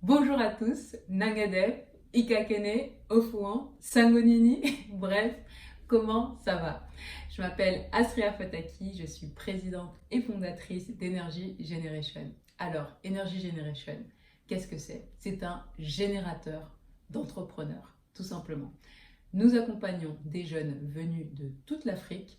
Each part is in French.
Bonjour à tous, Nangadef, Ikakene, Ofuan, Sangonini, bref, comment ça va? Je m'appelle Asria Fataki, je suis présidente et fondatrice d'Energy Generation. Alors, Energy Generation, qu'est-ce que c'est? C'est un générateur d'entrepreneurs, tout simplement. Nous accompagnons des jeunes venus de toute l'Afrique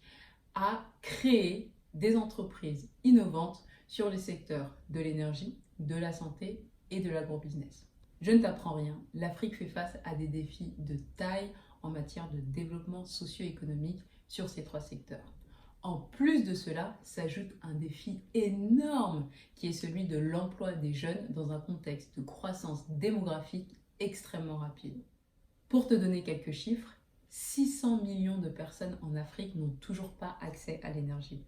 à créer des entreprises innovantes sur les secteurs de l'énergie, de la santé et de l'agrobusiness. Je ne t'apprends rien, l'Afrique fait face à des défis de taille en matière de développement socio-économique sur ces trois secteurs. En plus de cela, s'ajoute un défi énorme qui est celui de l'emploi des jeunes dans un contexte de croissance démographique extrêmement rapide. Pour te donner quelques chiffres, 600 millions de personnes en Afrique n'ont toujours pas accès à l'énergie.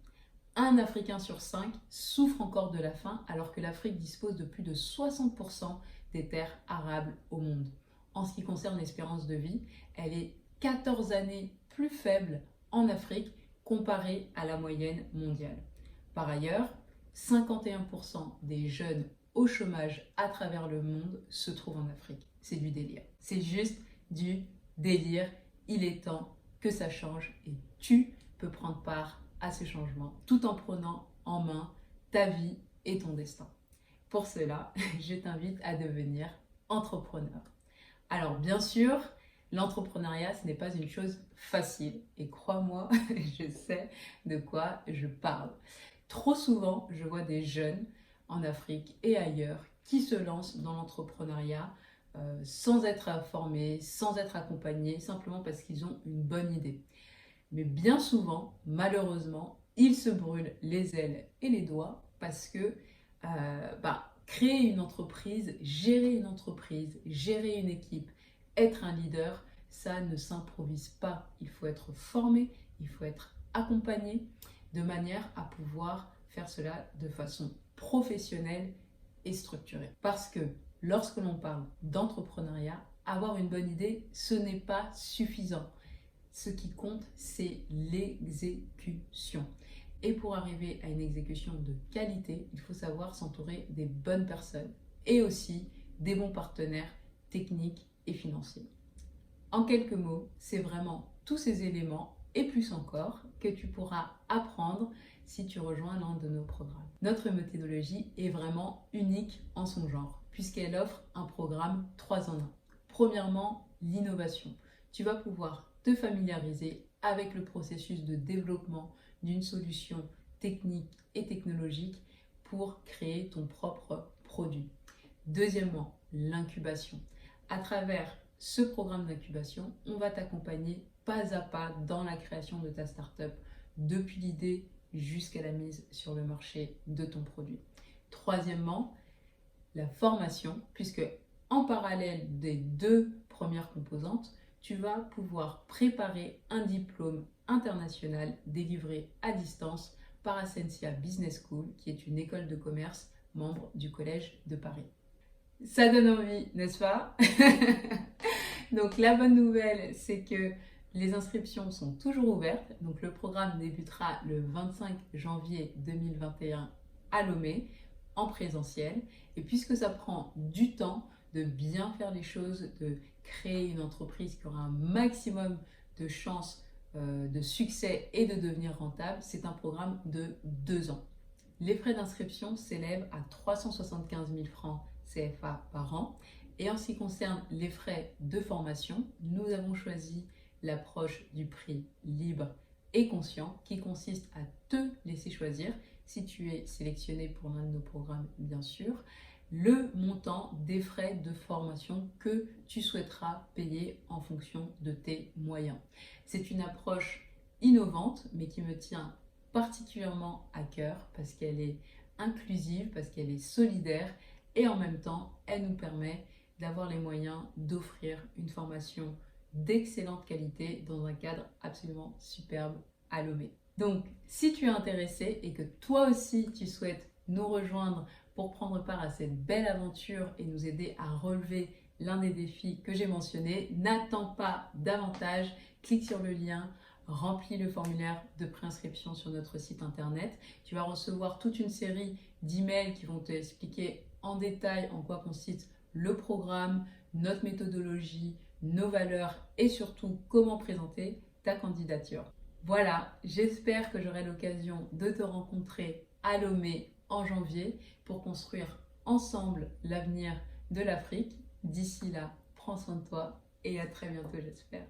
Un Africain sur 5 souffre encore de la faim alors que l'Afrique dispose de plus de 60% des terres arables au monde. En ce qui concerne l'espérance de vie, elle est 14 années plus faible en Afrique comparée à la moyenne mondiale. Par ailleurs, 51% des jeunes au chômage à travers le monde se trouvent en Afrique. C'est du délire. C'est juste du délire. Il est temps que ça change et tu peux prendre part à ce changement tout en prenant en main ta vie et ton destin. Pour cela, je t'invite à devenir entrepreneur. Alors bien sûr, l'entrepreneuriat, ce n'est pas une chose facile et crois-moi, je sais de quoi je parle. Trop souvent, je vois des jeunes en Afrique et ailleurs qui se lancent dans l'entrepreneuriat sans être formés, sans être accompagnés, simplement parce qu'ils ont une bonne idée. Mais bien souvent, malheureusement, ils se brûlent les ailes et les doigts parce que créer une entreprise, gérer une équipe, être un leader, ça ne s'improvise pas. Il faut être formé, il faut être accompagné de manière à pouvoir faire cela de façon professionnelle et structurée. Parce que lorsque l'on parle d'entrepreneuriat, avoir une bonne idée, ce n'est pas suffisant. Ce qui compte, c'est l'exécution. Et pour arriver à une exécution de qualité, il faut savoir s'entourer des bonnes personnes et aussi des bons partenaires techniques et financiers. En quelques mots, c'est vraiment tous ces éléments et plus encore que tu pourras apprendre si tu rejoins l'un de nos programmes. Notre méthodologie est vraiment unique en son genre puisqu'elle offre un programme 3 en 1. Premièrement, l'innovation. Tu vas pouvoir te familiariser avec le processus de développement d'une solution technique et technologique pour créer ton propre produit. Deuxièmement, l'incubation. À travers ce programme d'incubation, on va t'accompagner pas à pas dans la création de ta startup, depuis l'idée jusqu'à la mise sur le marché de ton produit. Troisièmement, la formation, puisque en parallèle des deux premières composantes, tu vas pouvoir préparer un diplôme international délivré à distance par Ascensia Business School, qui est une école de commerce membre du Collège de Paris. Ça donne envie, n'est-ce pas? Donc la bonne nouvelle, c'est que les inscriptions sont toujours ouvertes. Donc le programme débutera le 25 janvier 2021 à Lomé, en présentiel. Et puisque ça prend du temps de bien faire les choses, de créer une entreprise qui aura un maximum de chances de succès et de devenir rentable, c'est un programme de 2 ans. Les frais d'inscription s'élèvent à 375 000 francs CFA par an. Et en ce qui concerne les frais de formation, nous avons choisi l'approche du prix libre et conscient qui consiste à te laisser choisir, si tu es sélectionné pour l'un de nos programmes bien sûr, le montant des frais de formation que tu souhaiteras payer en fonction de tes moyens. C'est une approche innovante mais qui me tient particulièrement à cœur parce qu'elle est inclusive, parce qu'elle est solidaire et en même temps elle nous permet d'avoir les moyens d'offrir une formation d'excellente qualité dans un cadre absolument superbe à Lomé. Donc, si tu es intéressé et que toi aussi tu souhaites nous rejoindre pour prendre part à cette belle aventure et nous aider à relever l'un des défis que j'ai mentionné, n'attends pas davantage, clique sur le lien, remplis le formulaire de préinscription sur notre site internet. Tu vas recevoir toute une série d'emails qui vont te expliquer en détail en quoi consiste le programme, notre méthodologie, nos valeurs et surtout comment présenter ta candidature. Voilà, j'espère que j'aurai l'occasion de te rencontrer à Lomé en janvier pour construire ensemble l'avenir de l'Afrique. D'ici là, prends soin de toi et à très bientôt, j'espère.